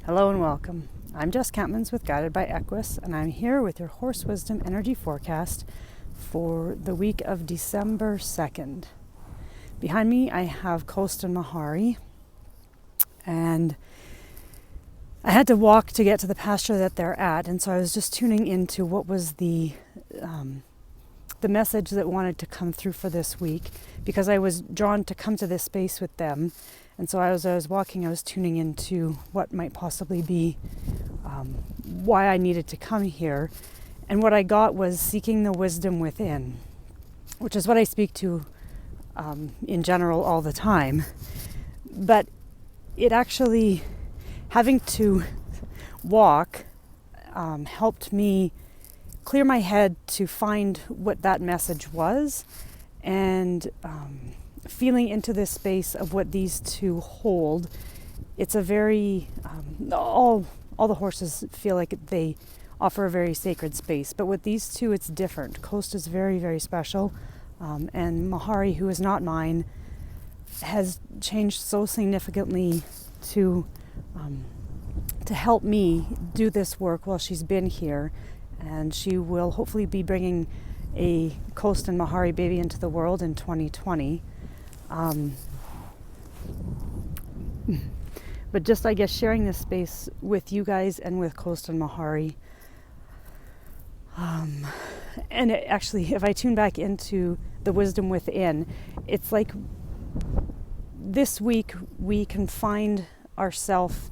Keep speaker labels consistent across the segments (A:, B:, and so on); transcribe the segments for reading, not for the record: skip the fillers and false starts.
A: Hello and welcome. I'm Jess Campmans with Guided by Equus, and I'm here with your Horse Wisdom energy forecast for the week of December 2nd. Behind me, I have Coast and Mahari, and I had to walk to get to the pasture that they're at, and so I was just tuning into what was the message that wanted to come through for this week, because I was drawn to come to this space with them. And so as I was walking, I was tuning into what might possibly be why I needed to come here. And what I got was seeking the wisdom within, which is what I speak to in general all the time. But it actually, having to walk helped me clear my head to find what that message was, and feeling into this space of what these two hold. It's a very, all the horses feel like they offer a very sacred space, but with these two it's different. Coast is very, very special, and Mahari, who is not mine, has changed so significantly to help me do this work while she's been here, and she will hopefully be bringing a Coast and Mahari baby into the world in 2020. But just, I guess, sharing this space with you guys and with Coast and Mahari. And it actually, if I tune back into the wisdom within, it's like this week we can find ourselves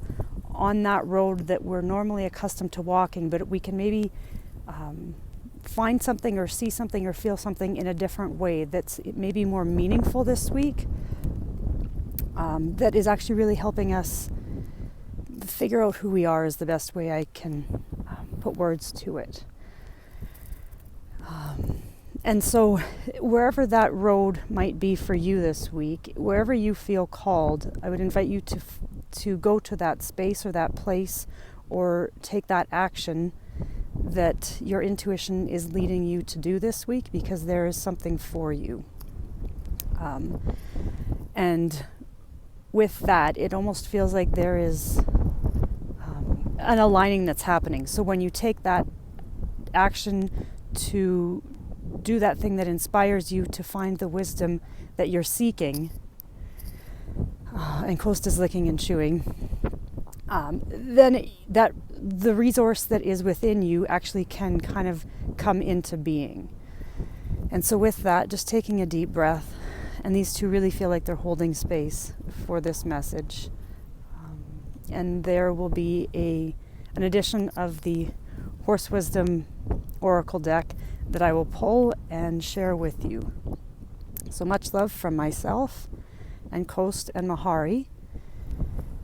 A: on that road that we're normally accustomed to walking, but we can maybe find something or see something or feel something in a different way that's maybe more meaningful this week, that is actually really helping us figure out who we are, is the best way I can put words to it. And so wherever that road might be for you this week, wherever you feel called, I would invite you to go to that space or that place, or take that action that your intuition is leading you to do this week, because there is something for you. And with that, it almost feels like there is an aligning that's happening. So when you take that action to do that thing that inspires you to find the wisdom that you're seeking, and Coast is licking and chewing, then that the resource that is within you actually can kind of come into being. And so with that, just taking a deep breath, and these two really feel like they're holding space for this message. And there will be an edition of the Horse Wisdom Oracle deck that I will pull and share with you. So much love from myself and Coast and Mahari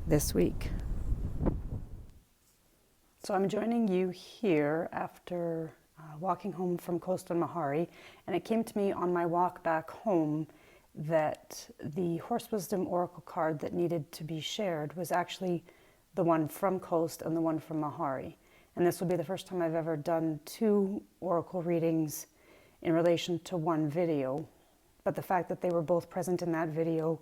A: this week. So I'm joining you here after walking home from Coast and Mahari, and it came to me on my walk back home that the Horse Wisdom Oracle card that needed to be shared was actually the one from Coast and the one from Mahari. And this will be the first time I've ever done two Oracle readings in relation to one video. But the fact that they were both present in that video,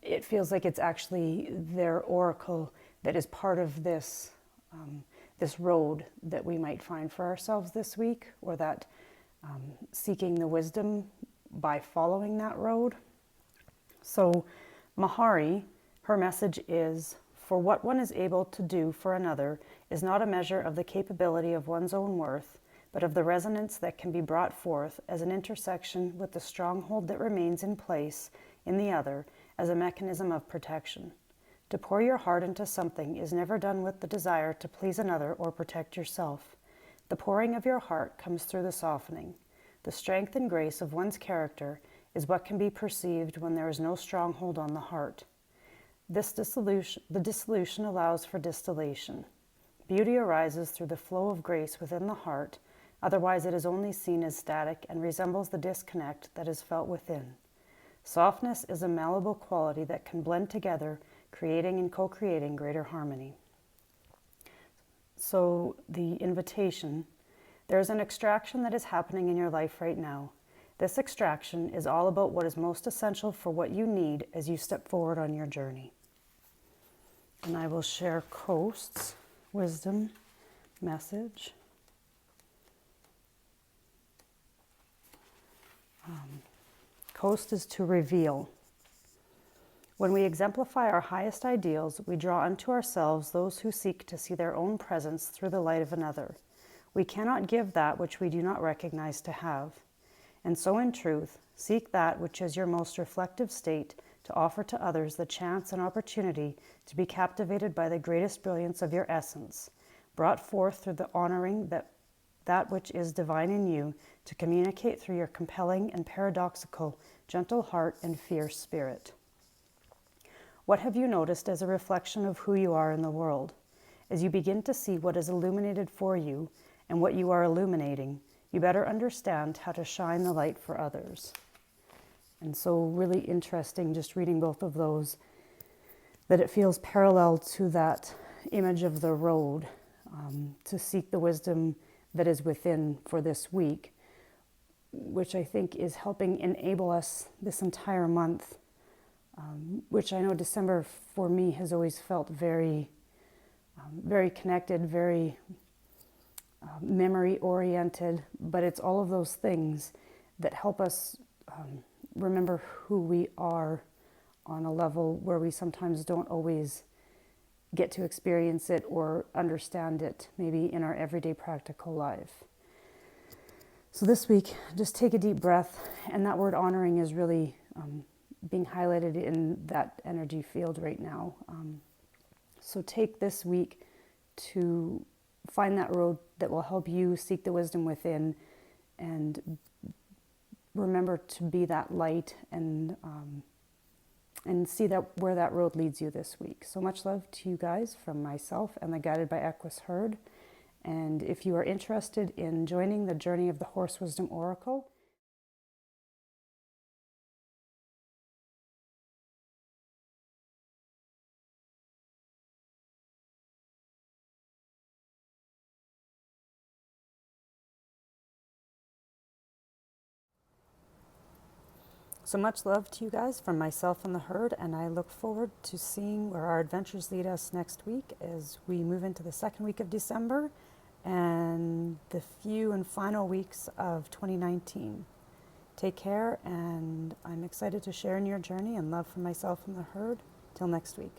A: it feels like it's actually their Oracle that is part of this road that we might find for ourselves this week, or that seeking the wisdom by following that road. So Mahari, her message is, for what one is able to do for another is not a measure of the capability of one's own worth, but of the resonance that can be brought forth as an intersection with the stronghold that remains in place in the other as a mechanism of protection. To pour your heart into something is never done with the desire to please another or protect yourself. The pouring of your heart comes through the softening. The strength and grace of one's character is what can be perceived when there is no stronghold on the heart. The dissolution allows for distillation. Beauty arises through the flow of grace within the heart, otherwise it is only seen as static and resembles the disconnect that is felt within. Softness is a malleable quality that can blend together, creating and co-creating greater harmony. So the invitation, there is an extraction that is happening in your life right now. This extraction is all about what is most essential for what you need as you step forward on your journey. And I will share Coast's wisdom message. Coast is to reveal. When we exemplify our highest ideals, we draw unto ourselves those who seek to see their own presence through the light of another. We cannot give that which we do not recognize to have. And so in truth, seek that which is your most reflective state to offer to others the chance and opportunity to be captivated by the greatest brilliance of your essence, brought forth through the honoring that which is divine in you, to communicate through your compelling and paradoxical, gentle heart and fierce spirit. What have you noticed as a reflection of who you are in the world? As you begin to see what is illuminated for you and what you are illuminating, you better understand how to shine the light for others. And so really interesting just reading both of those, that it feels parallel to that image of the road, to seek the wisdom that is within for this week, which I think is helping enable us this entire month, which I know December for me has always felt very, very connected, very memory oriented, but it's all of those things that help us remember who we are on a level where we sometimes don't always get to experience it or understand it, maybe in our everyday practical life. So this week, just take a deep breath, and that word honoring is really being highlighted in that energy field right now. So take this week to find that road that will help you seek the wisdom within, and remember to be that light and see that where that road leads you this week. So much love to you guys from myself and the Guided by Equus herd. And if you are interested in joining the journey of the Horse Wisdom Oracle, so much love to you guys from myself and the herd, and I look forward to seeing where our adventures lead us next week as we move into the second week of December and the few and final weeks of 2019. Take care, and I'm excited to share in your journey, and love from myself and the herd. Till next week.